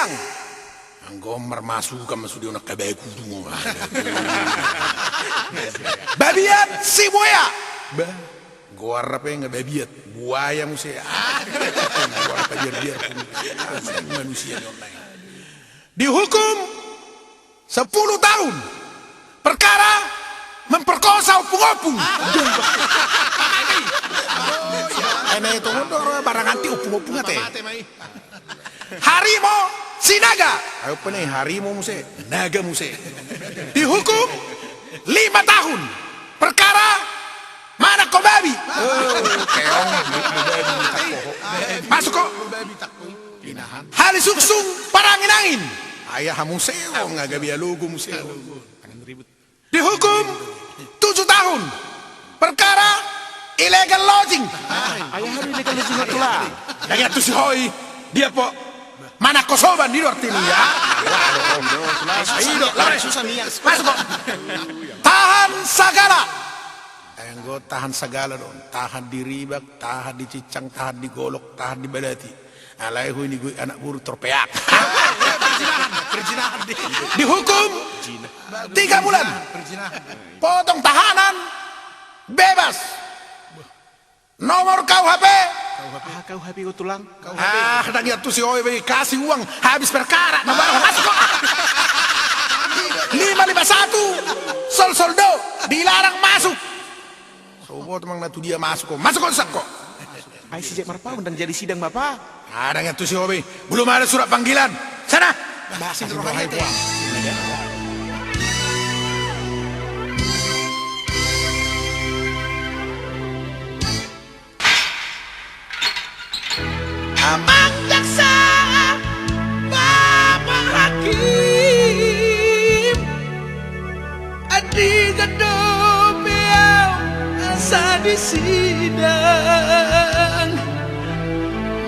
sidang. Anggomar masuk kan masuk dia nak kabai kudu. Babiat si buaya. Gua apa yang babiat buaya musia. Gua apa biar manusia online. Dihukum 10 tahun. Perkara memperkosa opung-opung. Ini itu barang anti opung-opung ate. Harimau si naga. Apa nih harimau muse, naga muse. Dihukum 5 tahun. Perkara mana kau babi? Keong. Masuk kok. Hali suksung parangin-angin. Ayah museo nggak biar logo museo. Dihukum 7 tahun. Perkara illegal lodging. Ayah hari illegal lodging itu lah. Yang itu si Hoi. Dia po mana kosoban di luar ini ya. Masuk kok. Tahan segala. Yang gue tahan segala dong. Tahan di ribak, tahan di cicang, tahan di golok, tahan di badati. Alaihu ini gue anak buru terpeak. Dihukum 3 bulan. Potong tahanan bebas. Nomor KUHP. KUHP itu tulang. Dan ya tuh si Oi kasih uang habis perkara. Masuk kok. 551 soldo dilarang masuk. Sobo teman natu dia masuk kok. Masuk kok. Ay si Jack Marpa undang jadi sidang Bapak. Ada yang tuh si Oi belum ada surat panggilan. Sana. Bahasa rohani. Amang jaksa, Bapak Hakim, Adi gedung biau asa di sidang,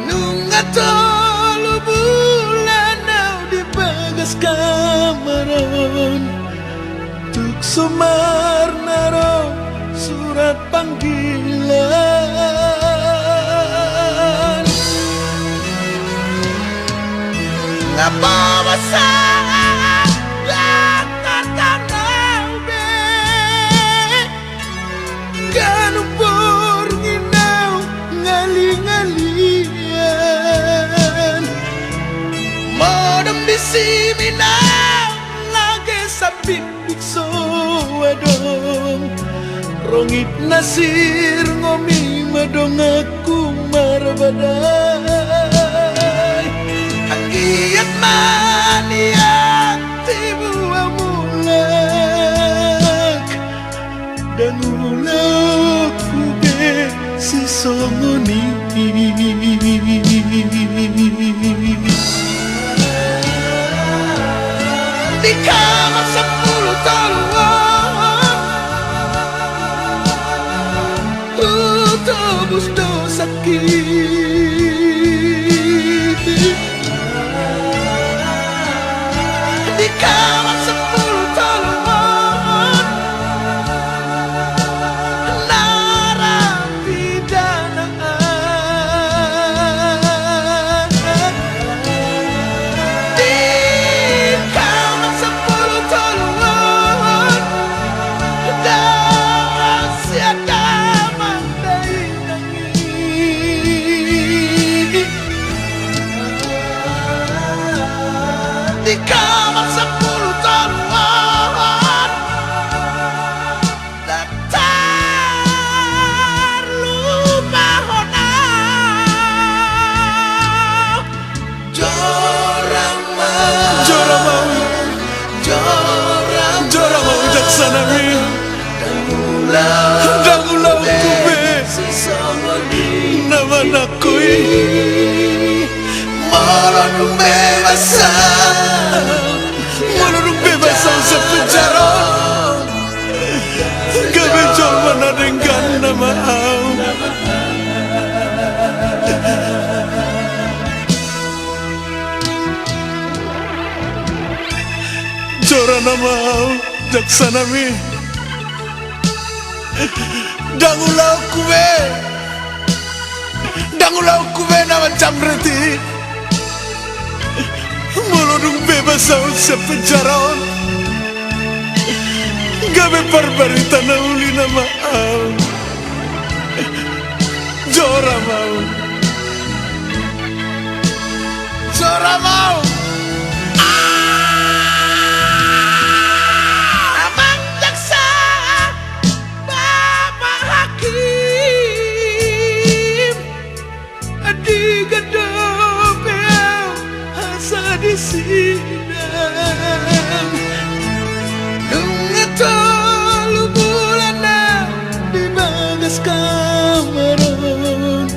nunggah tolu bulan au di bagas kamaron, tuk sumar naro surat panggilan. Ngapa masalah datar tanau be Ganumpur nginau ngali-ngalian Modem bisi minau lagi sabit bikso wadong Rongit nasir ngomi madong aku marbadai Anggiat maniak tibu amulak Dan ulak kube si songoni Di kamar 10 tahun tebus dosa di kamar 10 tahun narapidana di kamar 10 tahun rahasia damang di kamar 10 tahun daftar lupa hona Joramau jaksanami Dangulau kube nama nakui Marunung bebasan sa penjara Gabejol menadengkan nama au Jora nama au jaksanami Dangulau kube nama camreti Molodung bebas sa penjara. Gabe parbarita na uli na maal. Jora mau. Jora mau. Abang jaksa, Bapak Hakim, Adi gadopel hasa di sidang. Tolu bulana di bagas kamaron,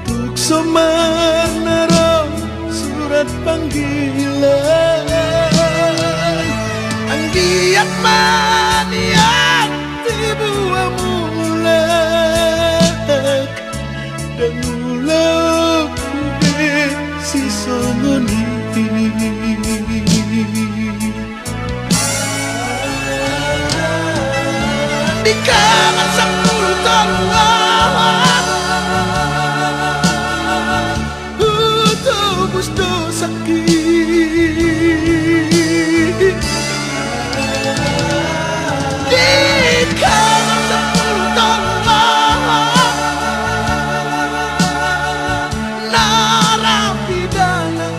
tukso manaro surat panggilan. Ang diat maniat tibuah mulak dan mulak kube si somoni. Di kamar 10 tahun tebus dosa sakit. Di kamar 10 tahun narapidana.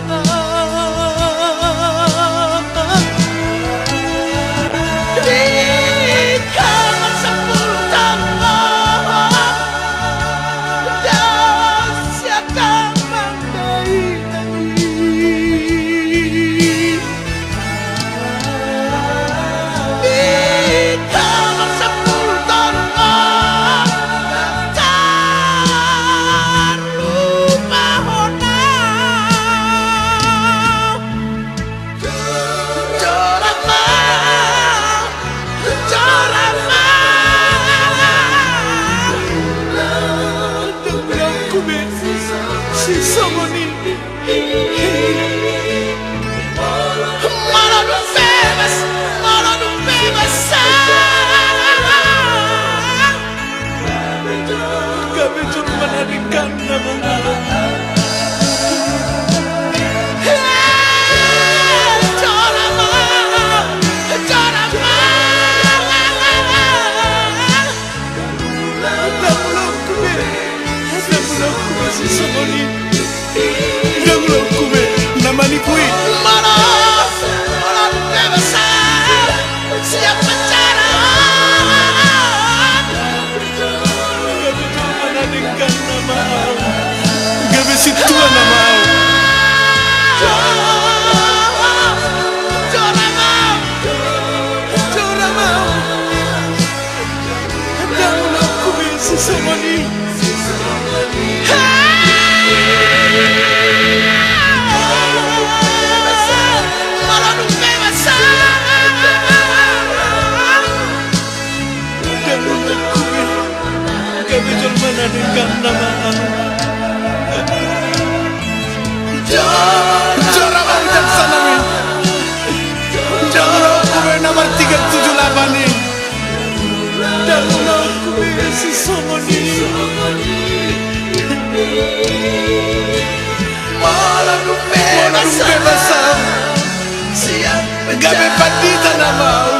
Si somoni Molodung bebas Gabe jod menadikan nama. Jora mau, jora mau. Si somoni Jangan kube nama ni kui Molodung bebas siap penjara. Gabe jod menadikan nama. Gabe situa nama. Jora mau, jora mau. Jangan kube si somoni. Molodung bebas dan untukku Gabe jod menadikan nama. Jora mau jaksa nami. Jora kube nomor 378 nih. Dan untukku si somoni. Molodung bebas siap penjara. Gabe pandita nama.